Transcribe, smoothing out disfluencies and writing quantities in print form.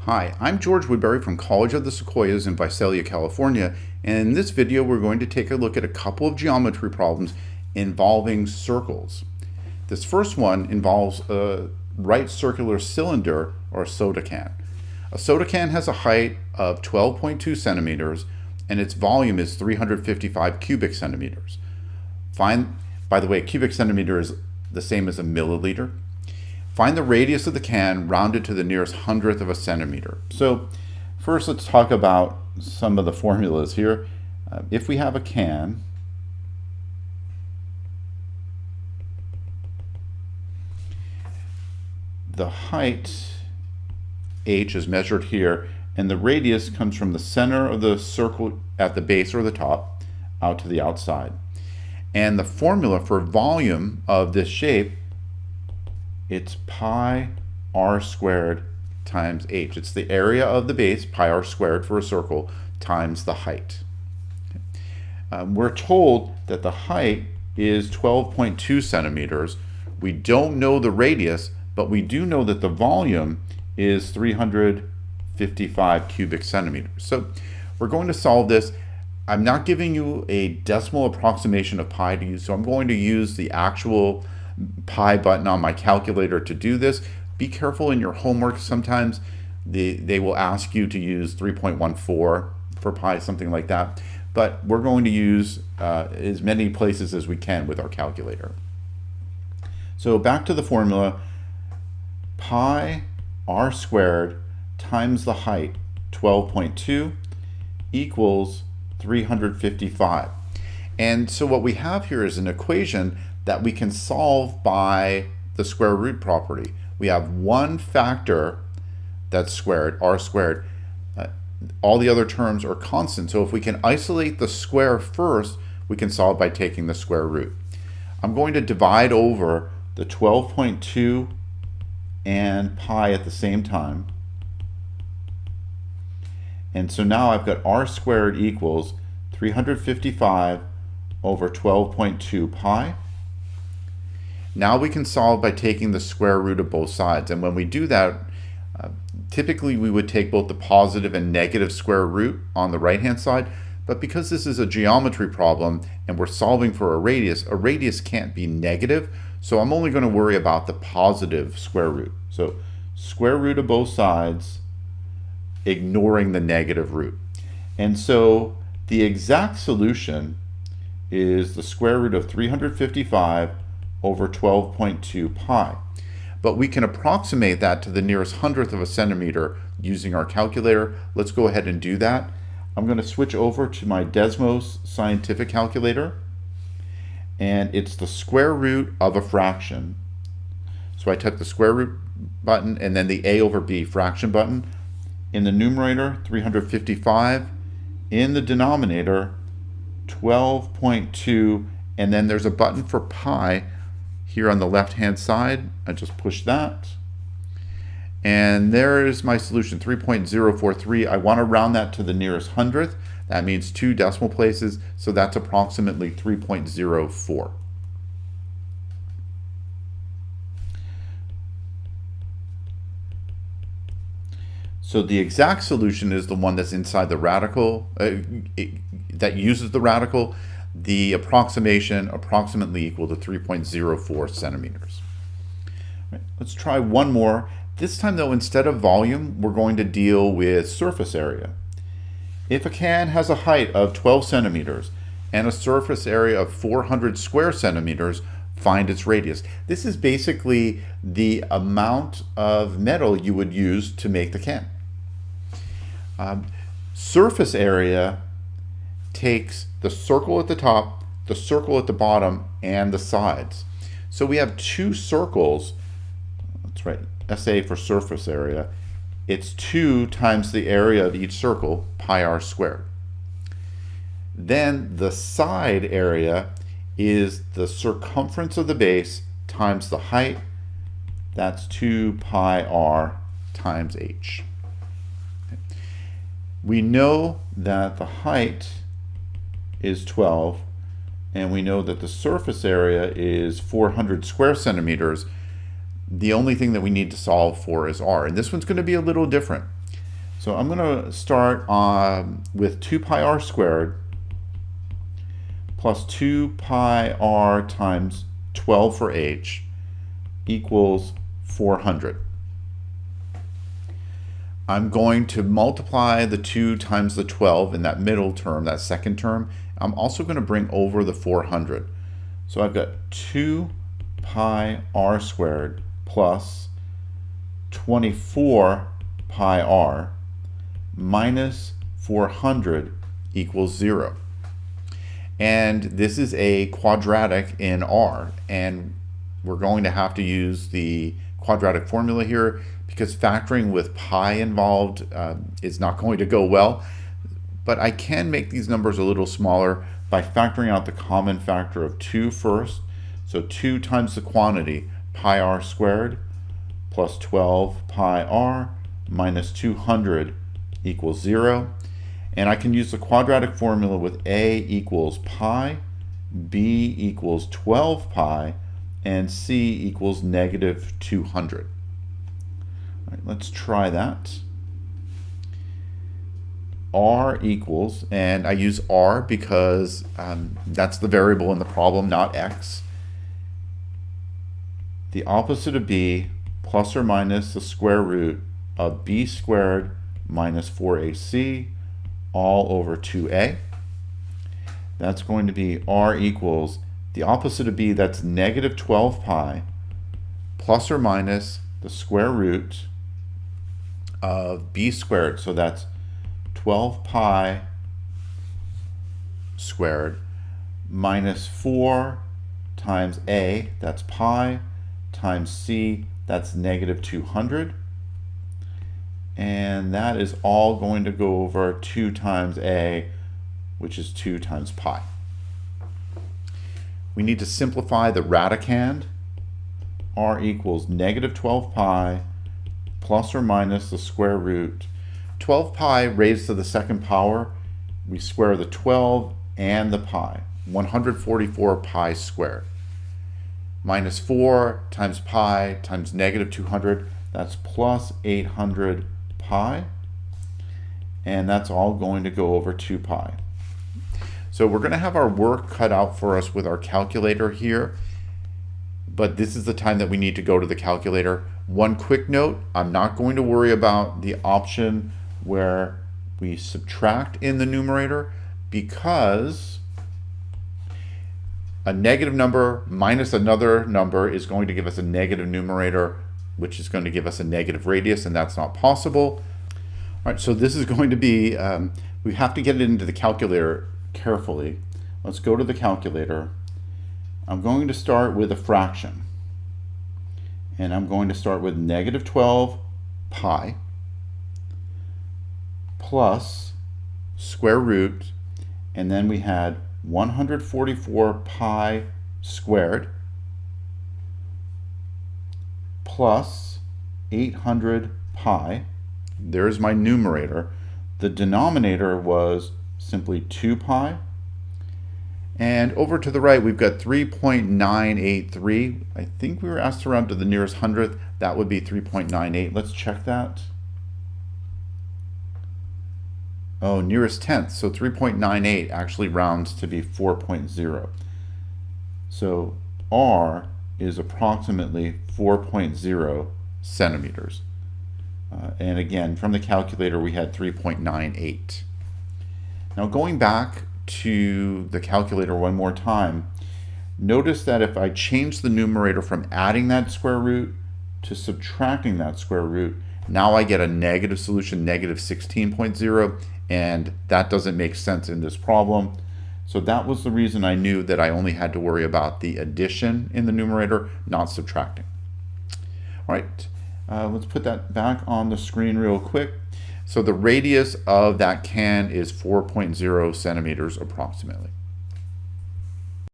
Hi, I'm George Woodbury from College of the Sequoias in Visalia, California, and in this video we're going to take a look at a couple of geometry problems involving circles. This first one involves a right circular cylinder, or a soda can. A soda can has a height of 12.2 centimeters and its volume is 355 cubic centimeters. By the way, cubic centimeter is the same as a milliliter. Find the radius of the can rounded to the nearest hundredth of a centimeter. So first let's talk about some of the formulas here. If we have a can, the height h is measured here, and the radius comes from the center of the circle at the base or the top out to the outside. And the formula for volume of this shape, it's pi r squared times h. It's the area of the base, pi r squared for a circle, times the height. We're told that the height is 12.2 centimeters. We don't know the radius, but we do know that the volume is 355 cubic centimeters. So we're going to solve this. I'm not giving you a decimal approximation of pi to use, so I'm going to use the actual pi button on my calculator to do this. Be careful in your homework. Sometimes they will ask you to use 3.14 for pi, something like that. But we're going to use as many places as we can with our calculator. So back to the formula, pi r squared times the height, 12.2, equals 355. And so what we have here is an equation that we can solve by the square root property. We have one factor that's squared, r squared. All the other terms are constant. So if we can isolate the square first, we can solve by taking the square root. I'm going to divide over the 12.2 and pi at the same time. And so now I've got r squared equals 355 over 12.2 pi. Now we can solve by taking the square root of both sides. And when we do that, typically we would take both the positive and negative square root on the right-hand side. But because this is a geometry problem and we're solving for a radius can't be negative. So I'm only going to worry about the positive square root. So square root of both sides, ignoring the negative root. And so the exact solution is the square root of 355 over 12.2 pi. But we can approximate that to the nearest hundredth of a centimeter using our calculator. Let's go ahead and do that. I'm going to switch over to my Desmos scientific calculator, and it's the square root of a fraction. So I took the square root button and then the a over b fraction button. In the numerator, 355. In the denominator, 12.2, and then there's a button for pi here on the left-hand side. I just push that. And there is my solution, 3.043. I want to round that to the nearest hundredth. That means 2 decimal places, so that's approximately 3.04. So the exact solution is the one that's inside the radical, that uses the radical. The approximation approximately equal to 3.04 centimeters. Right, let's try one more. This time though, instead of volume, we're going to deal with surface area. If a can has a height of 12 centimeters and a surface area of 400 square centimeters, find its radius. This is basically the amount of metal you would use to make the can. Surface area takes the circle at the top, the circle at the bottom, and the sides. So we have 2 circles. That's right, SA for surface area. It's 2 times the area of each circle, pi r squared. Then the side area is the circumference of the base times the height. That's 2 pi r times h. We know that the height is 12, and we know that the surface area is 400 square centimeters. The only thing that we need to solve for is r, and this one's going to be a little different. So I'm going to start with 2 pi r squared plus 2 pi r times 12 for h equals 400. I'm going to multiply the 2 times the 12 in that middle term, that second term. I'm also going to bring over the 400. So I've got 2 pi r squared plus 24 pi r minus 400 equals 0. And this is a quadratic in r, and we're going to have to use the quadratic formula here because factoring with pi involved is not going to go well. But I can make these numbers a little smaller by factoring out the common factor of 2 first. So 2 times the quantity, pi r squared, plus 12 pi r minus 200 equals 0. And I can use the quadratic formula with a equals pi, b equals 12 pi, and c equals negative 200. All right, let's try that. R equals, and I use r because that's the variable in the problem, not x. The opposite of b plus or minus the square root of b squared minus 4ac all over 2a. That's going to be r equals the opposite of b, that's negative 12 pi plus or minus the square root of b squared. So that's 12 pi squared minus 4 times a, that's pi, times c, that's negative 200. And that is all going to go over 2 times a, which is 2 times pi. We need to simplify the radicand. R equals negative 12 pi plus or minus the square root. 12 pi raised to the second power, we square the 12 and the pi. 144 pi squared. Minus 4 times pi times negative 200, that's plus 800 pi. And that's all going to go over 2 pi. So we're going to have our work cut out for us with our calculator here. But this is the time that we need to go to the calculator. One quick note, I'm not going to worry about the option where we subtract in the numerator, because a negative number minus another number is going to give us a negative numerator, which is going to give us a negative radius, and that's not possible. All right, so this is going to be, we have to get it into the calculator carefully. Let's go to the calculator. I'm going to start with a fraction, and I'm going to start with negative 12 pi plus square root, and then we had 144 pi squared plus 800 pi. There's my numerator. The denominator was simply 2 pi. And over to the right, we've got 3.983. I think we were asked to round to the nearest hundredth. That would be 3.98. Let's check that. Oh, nearest tenth. So 3.98 actually rounds to be 4.0. So R is approximately 4.0 centimeters. And again, from the calculator, we had 3.98. Now going back to the calculator one more time, notice that if I change the numerator from adding that square root to subtracting that square root, now I get a negative solution, negative 16.0, and that doesn't make sense in this problem. So that was the reason I knew that I only had to worry about the addition in the numerator, not subtracting. All right, let's put that back on the screen real quick. So the radius of that can is 4.0 centimeters approximately.